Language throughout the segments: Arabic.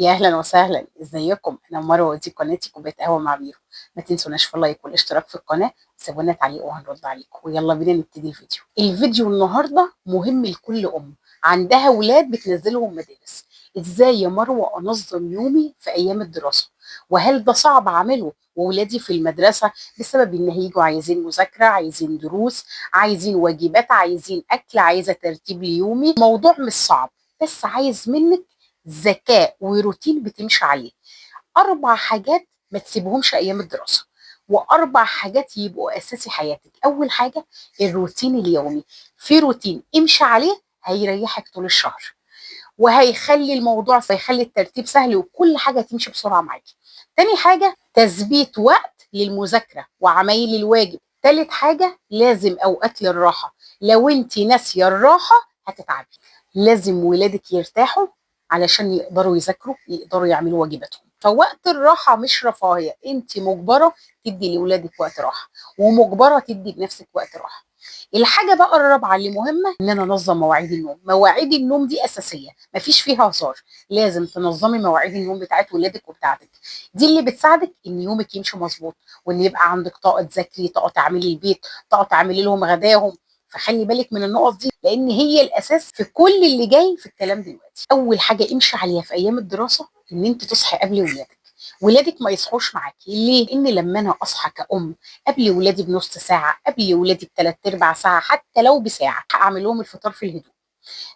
يا اهلا وسهلا، ازيكم؟ انا مروه ودي قناتي كوبايه قهوه مع بيرو. ما تنسوناش في اللايك والاشتراك في القناه، سيبوا لنا تعليق وهنرد عليكم. ويلا بينا نبتدي الفيديو النهارده مهم لكل ام عندها ولاد بتنزلهم مدارس. ازاي يا مروه انظم يومي في ايام الدراسه؟ وهل ده صعب اعمله وولادي في المدرسه بسبب ان هيجوا عايزين مذاكره، عايزين دروس، عايزين واجبات، عايزين اكل، عايزه ترتيب ليومي؟ موضوع مش صعب، بس عايز منك ذكاء وروتين بتمشي عليه. 4 حاجات ما تسيبهمش ايام الدراسه، و4 حاجات يبقوا اساسي حياتك. اول حاجه الروتين اليومي. في روتين امشي عليه هيريحك طول الشهر، وهيخلي الموضوع هيخلي الترتيب سهل وكل حاجه تمشي بسرعه معاكي. تاني حاجه تثبيت وقت للمذاكره وعمايل الواجب. تالت حاجه لازم اوقات للراحه. لو انت ناسيه الراحه هتتعبي. لازم ولادك يرتاحوا علشان يقدروا يذاكروا، يقدروا يعملوا واجباتهم. فوقت الراحه مش رفاهيه، انت مجبره تدي لاولادك وقت راحه، ومجبره تدي لنفسك وقت راحه. الحاجه بقى الرابعه اللي مهمه ان انا انظم مواعيد النوم. مواعيد النوم دي اساسيه، مفيش فيها هزار. لازم تنظمي مواعيد النوم بتاعت ولادك وبتاعتك. دي اللي بتساعدك ان يومك يمشي مظبوط، وان يبقى عندك طاقه تذاكري، طاقه تعملي البيت، طاقه تعملي لهم غداهم. فخلي بالك من النقط دي لان هي الاساس في كل اللي جاي في الكلام دلوقتي. اول حاجه امشي عليها في ايام الدراسه ان انت تصحي قبل ولادك. ولادك ما يصحوش معاكي ليه؟ لان لما انا اصحى كأم قبل ولادي بنص ساعه، قبل ولادي بثلاث ارباع ساعه، حتى لو بساعه، هعمل لهم الفطار في الهدوء.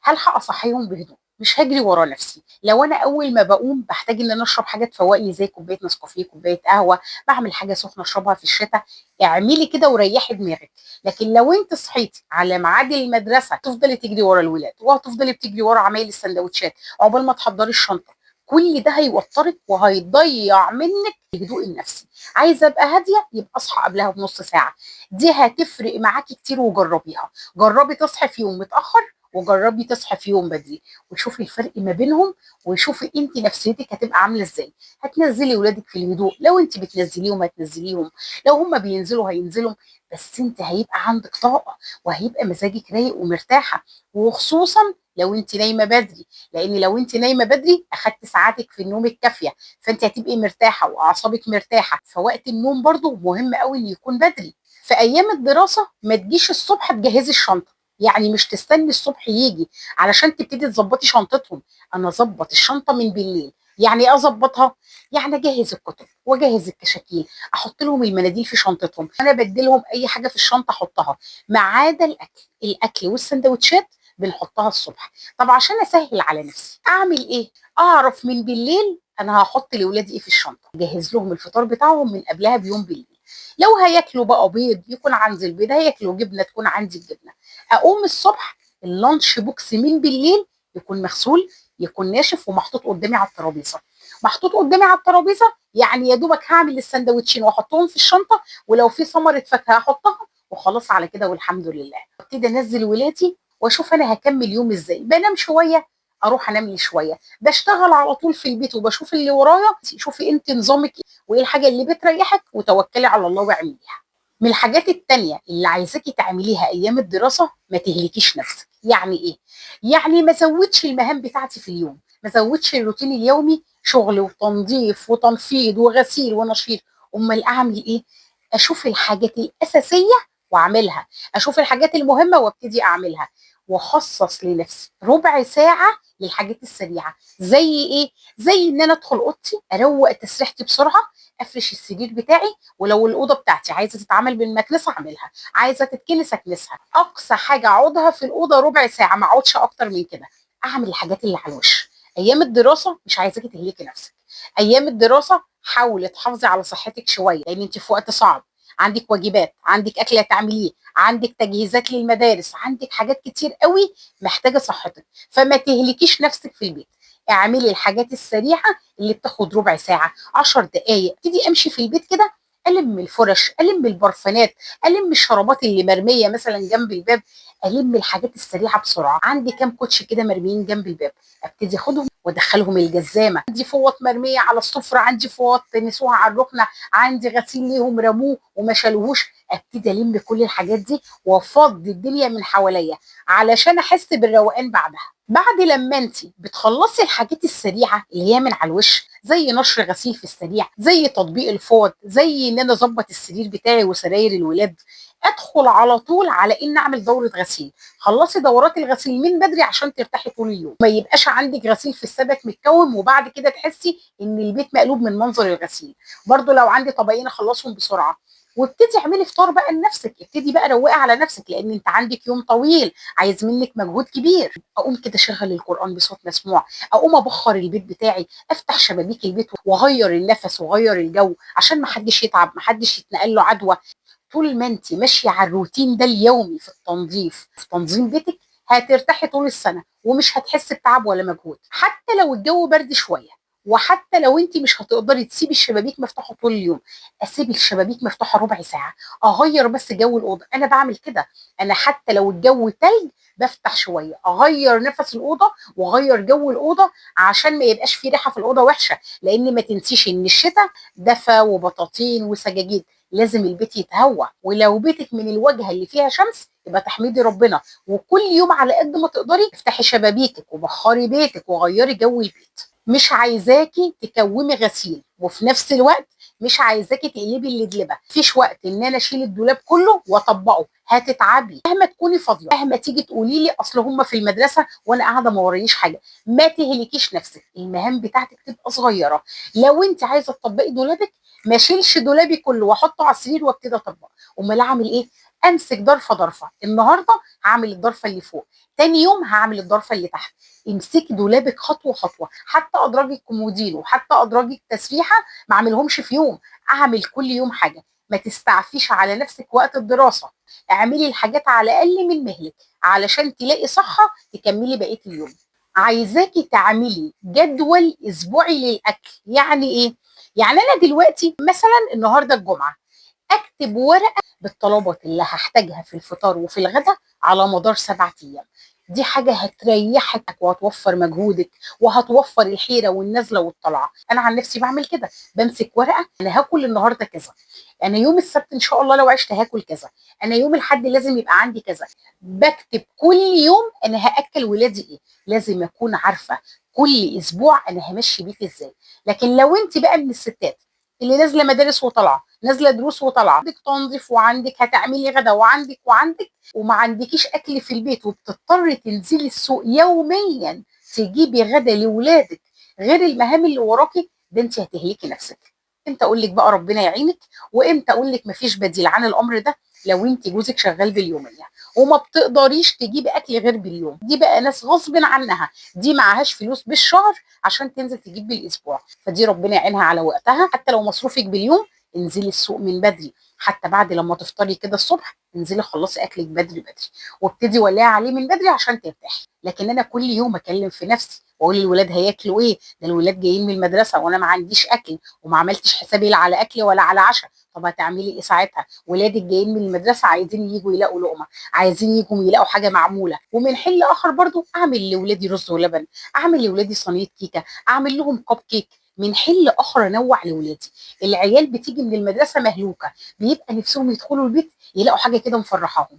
هلحق اصحيهم بهدوء، مش هجري ورا نفسي. لو انا اول ما بقوم بحتاج ان انا اشرب حاجه تفوقني زي كوبايه نسكافيه، كوبايه قهوه، بعمل حاجه سخنه اشربها في الشتاء، اعملي كده وريحي دماغك. لكن لو انت صحيتي على ميعاد المدرسه تفضلي تجري ورا الولاد، وهتفضلي بتجري ورا عمايل السندوتشات عقبال ما تحضري الشنطه، كل ده هيوترك وهيضيع منك الهدوء النفسي. عايزه ابقى هاديه يبقى اصحى قبلها بنص ساعه. دي هتفرق معاكي كتير وجربيها. جربي تصحي في يوم متاخر وجربي تصحي في يوم بدري، وشوفي الفرق ما بينهم، وشوفي انت نفسيتك هتبقى عامله ازاي. هتنزلي ولادك في الهدوء، لو انت بتنزليهم هتنزليهم، لو هم بينزلوا هينزلوا، بس انت هيبقى عندك طاقه وهيبقى مزاجك رايق ومرتاحه. وخصوصا لو انت نايمه بدري، لان لو انت نايمه بدري اخدت ساعاتك في النوم الكافيه، فانت هتبقي مرتاحه واعصابك مرتاحه. فوقت النوم برضو مهم قوي ان يكون بدري. في ايام الدراسه ما تجيش الصبح تجهزي الشنطه، يعني مش تستني الصبح يجي علشان تبتدي تظبطي شنطتهم. انا اظبط الشنطه من بالليل. يعني ايه اظبطها؟ يعني اجهز الكتب واجهز الكشاكيل، احط لهم المناديل في شنطتهم، انا بدي لهم اي حاجه في الشنطه احطها ما عدا الاكل. الاكل والسندوتشات بنحطها الصبح. طب عشان اسهل على نفسي اعمل ايه؟ اعرف من بالليل انا هحط لاولادي ايه في الشنطه، اجهز لهم الفطار بتاعهم من قبلها بيوم بالليل. لو هياكلوا بقى بيض يكون عندي البيض، هياكلوا جبنه تكون عندي الجبنه. اقوم الصبح اللانش بوكس من بالليل يكون مغسول، يكون ناشف ومحطوط قدامي على الترابيزه. محطوط قدامي على الترابيزه يعني يا دوبك هعمل السندوتشين واحطهم في الشنطه، ولو في ثمره فاكهه احطها، وخلاص على كده والحمد لله. ابتدي انزل ولادي واشوف انا هكمل يوم ازاي. بنام شويه اروح انام لي شويه، بشتغل على طول في البيت وبشوف اللي ورايا. شوفي انت نظامك وايه الحاجه اللي بتريحك وتوكلي على الله واعمليها. من الحاجات التانية اللي عايزاكي تعمليها ايام الدراسة ما تهلكيش نفسك. يعني ايه؟ يعني ما زودش المهام بتاعتي في اليوم، ما زودش الروتين اليومي شغل وتنظيف وتنفيض وغسيل ونشير. امال اعمل ايه؟ اشوف الحاجات الاساسية واعملها، اشوف الحاجات المهمة وابتدي اعملها، واخصص لنفسي ربع ساعة للحاجات السريعة. زي ايه؟ زي ان انا ادخل اوضتي اروق تسريحتي بسرعة، افرش السرير بتاعي، ولو الاوضه بتاعتي عايزه تتعمل بالمكنسه اعملها، عايزه تتكنس اكنسها. اقصى حاجه اقعدها في الاوضه ربع ساعه، ما اقعدش اكتر من كده. اعمل الحاجات اللي على الوش. ايام الدراسه مش عايزاكي تهلكي نفسك. ايام الدراسه حاولي تحافظي على صحتك شويه، لان انت في وقت صعب. عندك واجبات، عندك اكل هتعمليه، عندك تجهيزات للمدارس، عندك حاجات كتير قوي محتاجه صحتك. فما تهلكيش نفسك في البيت. اعملي الحاجات السريعه اللي بتاخد ربع ساعه، 10 دقائق. ابتدي امشي في البيت كده، الم الفرش، الم البرفانات، الم الشرابات اللي مرميه مثلا جنب الباب، الم الحاجات السريعه بسرعه. عندي كام كوتش كده مرميين جنب الباب، ابتدي اخدهم وادخلهم الجزامه. عندي فوط مرميه على السفره، عندي فوط نسوها على الركنه، عندي غسيل ليهم رموه وما شالوهوش. ابتدي الم كل الحاجات دي وافضي الدنيا من حواليا علشان احس بالروقان بعدها. بعد لما انت بتخلصي الحاجات السريعه اللي هي من على الوش، زي نشر غسيل في السريع، زي تطبيق الفوط، زي ان انا اظبط السرير بتاعي وسراير الولاد، ادخل على طول على ان اعمل دوره غسيل. خلصي دورات الغسيل من بدري عشان ترتاحي طول اليوم، ما يبقاش عندك غسيل في السبت متكوم وبعد كده تحسي ان البيت مقلوب من منظر الغسيل. برضو لو عندي طبقين اخلصهم بسرعه. وابتدي اعملي فطار بقى لنفسك، ابتدي بقى روقي على نفسك لان انت عندك يوم طويل عايز منك مجهود كبير. اقوم كده اشغل القران بصوت مسموع، اقوم ابخر البيت بتاعي، افتح شبابيك البيت واغير النفس واغير الجو عشان ما حدش يتعب، ما حدش يتنقل له عدوى. طول ما انت ماشيه على الروتين ده اليومي في التنظيف في تنظيم بيتك، هترتاحي طول السنه ومش هتحسي بتعب ولا مجهود. حتى لو الجو برد شويه، وحتى لو انت مش هتقدري تسيبي الشبابيك مفتوحه طول اليوم، اسيب الشبابيك مفتوحه ربع ساعه، اغير بس جو الاوضه. انا بعمل كده، انا حتى لو الجو تلج بفتح شويه اغير نفس الاوضه واغير جو الاوضه عشان ما يبقاش في ريحه في الاوضه وحشه. لان ما تنسيش ان الشتاء دفى وبطاطين وسجاجيد، لازم البيت يتهوى. ولو بيتك من الواجهه اللي فيها شمس يبقى تحمدي ربنا، وكل يوم على قد ما تقدري افتحي شبابيكك وبخري بيتك وغيري جو البيت. مش عايزاكي تكومي غسيل وفي نفس الوقت مش عايزاكي تقلبي اللدلبه. مفيش وقت ان انا اشيل الدولاب كله واطبقه، هتتعبي مهما تكوني فاضيه. مهما تيجي تقولي لي اصل هم في المدرسه وانا قاعده ما وريش حاجه، ما تهلكيش نفسك، المهام بتاعتك تبقى صغيره. لو انت عايزه تطبقي دولابك، ما اشيلش دولابي كله واحطه على السرير وابتدي اطبق. امال اعمل ايه؟ امسك ضرفه ضرفه، النهارده هعمل الضرفه اللي فوق، تاني يوم هعمل الضرفه اللي تحت. امسكي دولابك خطوه خطوه، حتى ادراج الكومودين وحتى ادراج التسريحه ما اعملهمش في يوم، اعمل كل يوم حاجه. ما تستعفيش على نفسك وقت الدراسه، اعملي الحاجات على اقل من مهلك علشان تلاقي صحه تكملي بقيه اليوم. عايزاكي تعملي جدول اسبوعي للاكل. يعني ايه؟ يعني انا دلوقتي مثلا النهارده الجمعه، اكتب ورقه بالطلبات اللي هحتاجها في الفطار وفي الغداء على مدار 7 ايام. دي حاجه هتريحك وهتوفر مجهودك وهتوفر الحيره والنزله والطلعه. انا عن نفسي بعمل كده، بمسك ورقه، انا هاكل النهارده كذا، انا يوم السبت ان شاء الله لو عشت هاكل كذا، انا يوم الاحد لازم يبقى عندي كذا. بكتب كل يوم انا هاكل ولادي ايه، لازم اكون عارفه كل اسبوع انا همشي بيتي ازاي. لكن لو انت بقى من الستات اللي نازله مدارس وطالعه، نازله دروس وطالعه، عندك تنظيف وعندك هتعملي غدا وعندك وما عندكيش اكل في البيت وبتضطري تنزلي السوق يوميا تجيبي غدا لاولادك غير المهام اللي وراكي، ده انت هتهلكي نفسك. امتى اقول لك بقى ربنا يعينك، وامتى اقول لك مفيش بديل عن الامر ده؟ لو انت جوزك شغال باليوميه وما بتقدريش تجيبي اكل غير باليوم، دي بقى ناس غصب عنها، دي معهاش فلوس بالشهر عشان تنزل تجيب بالاسبوع، فدي ربنا يعينها على وقتها. حتى لو مصروفك باليوم، انزلي السوق من بدري، حتى بعد لما تفطري كده الصبح انزلي خلصي اكلك بدري بدري وابتدي ولعي عليه من بدري عشان ترتاحي. لكن انا كل يوم اكلم في نفسي واقول الولاد هياكلوا ايه، ده الولاد جايين من المدرسه وانا ما عنديش اكل وما عملتش حسابي لا على اكل ولا على عشاء، طب هتعملي ايه ساعتها؟ ولادك جايين من المدرسه عايزين يجوا يلاقوا لقمه، عايزين يجوا يلاقوا حاجه معموله. ومن حين لاخر برضو اعمل لاولادي رز ولبن، اعمل لاولادي صينيه كيكه، اعمل لهم كب كيك. من حين لاخر انوع لاولادي. العيال بتيجي من المدرسه مهلوكه، بيبقى نفسهم يدخلوا البيت يلاقوا حاجه كده مفرحاهم.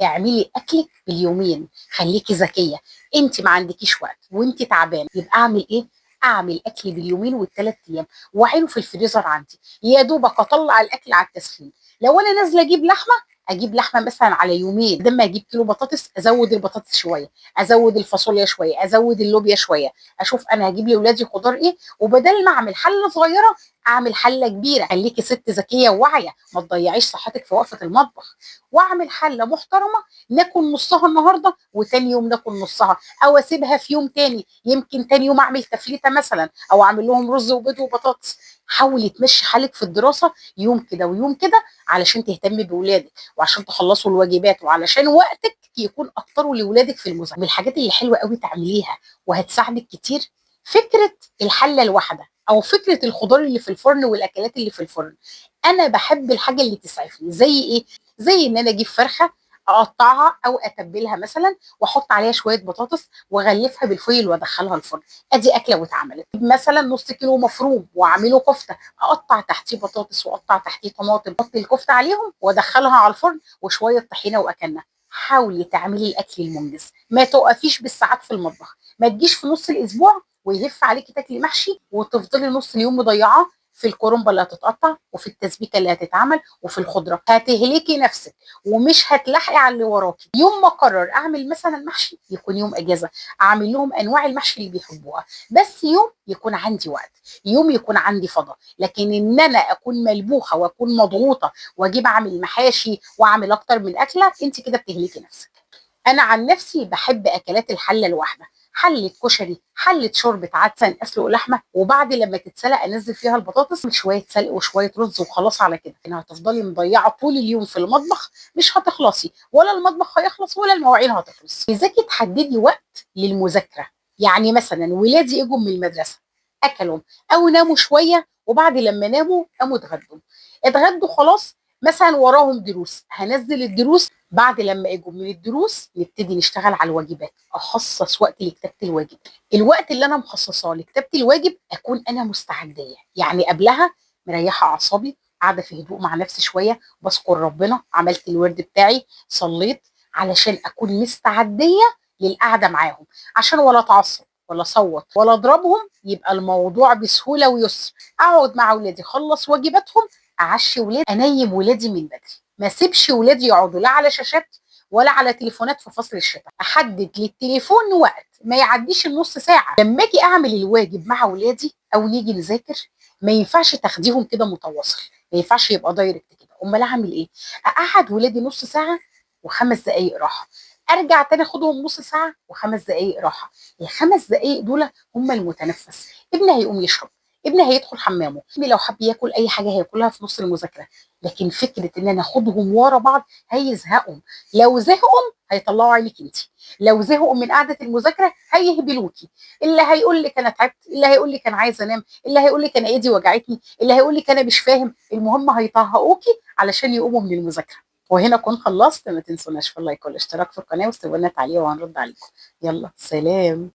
اعملي اكلك باليومين، خليكي ذكيه. انت ما عندكيش وقت وانت تعبانه، يبقى اعمل ايه؟ اعمل اكل باليومين وال3 ايام واعينه في الفريزر عندي، يا دوبك اطلع الاكل على التسخين. لو انا نازله اجيب لحمه، اجيب لحمه مثلا على يومين، بدل ما اجيب كيلو بطاطس ازود البطاطس شويه، ازود الفاصوليا شويه، ازود اللوبيا شويه، اشوف انا هجيب لاولادي خضار ايه، وبدل ما اعمل حله صغيره اعمل حله كبيره. خليكي ست ذكيه وواعيه، ما تضيعيش صحتك في وقفه المطبخ. واعمل حله محترمه ناكل نصها النهارده وتاني يوم ناكل نصها، او اسيبها في يوم تاني، يمكن تاني يوم اعمل تفليته مثلا او اعمل لهم رز وبيض وبطاطس. حاولي تمشي حالك في الدراسه يوم كده ويوم كده علشان تهتمي باولادك وعشان تخلصوا الواجبات وعلشان وقتك يكون اكتر لاولادك في المذاكره. من الحاجات اللي حلوه قوي تعمليها وهتساعدك كتير، فكره الحله الواحده او فكره الخضار اللي في الفرن والاكلات اللي في الفرن. انا بحب الحاجه اللي تسعفني، زي ايه؟ زي ان انا اجيب فرخه اقطعها او اتبلها مثلا، واحط عليها شويه بطاطس واغلفها بالفويل وادخلها الفرن. ادي اكله واتعملت. مثلا نص كيلو مفروم واعمله كفته، اقطع تحتيه بطاطس واقطع تحتيه طماطم، احط الكفته عليهم وادخلها على الفرن وشويه طحينه واكلها. حاولي تعملي الاكل المنجز، ما توقفيش بالساعات في المطبخ، ما تجيش في نص الاسبوع ويهف عليكي تاكلي محشي وتفضلي نص اليوم مضيعاه في الكرنبه اللي هتتقطع وفي التسبيكه اللي هتتعمل وفي الخضره. هتهلكي نفسك ومش هتلاحقي على اللي وراكي. يوم ما اقرر اعمل مثلا محشي يكون يوم اجازه، اعمل لهم انواع المحشي اللي بيحبوها، بس يوم يكون عندي وقت، يوم يكون عندي فضا. لكن ان انا اكون ملبوخه واكون مضغوطه واجيب اعمل محاشي واعمل اكتر من اكله، انت كده بتهلكي نفسك. انا عن نفسي بحب اكلات الحله الواحده، حله كشري، حله شوربه عدس، اسلق لحمه وبعد لما تتسلق انزل فيها البطاطس، شويه سلق وشويه رز وخلاص على كده. انها هتفضلي مضيعه طول اليوم في المطبخ مش هتخلصي، ولا المطبخ هيخلص ولا المواعين هتخلص. عايزاكي تحددي وقت للمذاكره. يعني مثلا ولادي اجوا من المدرسه، اكلوا او ناموا شويه، وبعد لما ناموا قاموا اتغدوا خلاص، مثلا وراهم دروس، هنزل الدروس. بعد لما اجوا من الدروس نبتدي نشتغل على الواجبات، اخصص وقت لكتابه الواجب. الوقت اللي انا مخصصاه لكتابه الواجب اكون انا مستعديه، يعني قبلها مريحه اعصابي، قاعده في هدوء مع نفسي شويه، بذكر ربنا، عملت الورد بتاعي، صليت، علشان اكون مستعديه للقعده معاهم، عشان ولا اتعصب ولا اصوت ولا اضربهم، يبقى الموضوع بسهوله ويسر. اقعد مع اولادي اخلص واجباتهم، اعشي ولادي، انيم ولادي من بدري، ما سيبش ولادي يقعدوا لا على شاشات ولا على تليفونات في فصل الشتاء. احدد للتليفون وقت ما يعديش النص ساعه. لما اجي اعمل الواجب مع ولادي او نيجي نذاكر، ما ينفعش تاخديهم كده متواصل، ما ينفعش يبقى دايركت كده. امال اعمل ايه؟ اقعد ولادي نص ساعه وخمس دقائق راحه، ارجع تاني اخدهم نص ساعه وخمس دقائق راحه. الخمس دقائق دول هم المتنفس. ابني هيقوم يشرب، ابني هيدخل حمامه، ابني لو حب ياكل اي حاجه هياكلها في نص المذاكره. لكن فكره ان انا اخدهم ورا بعض هيزهقهم، لو زهقوا هيطلعوا عينك انت، لو زهقوا من قعده المذاكره هيهبلوكي. اللي هيقول لك انا تعبت، اللي هيقول لك انا عايزه انام، اللي هيقول لك انا ايدي وجعتني، اللي هيقول لك انا مش فاهم، المهم هيطهقوكي علشان يقوموا من المذاكره. وهنا اكون خلصت. ما تنسوناش في اللايك والاشتراك في القناه واستنونا تعليق وهنرد عليكم. يلا سلام.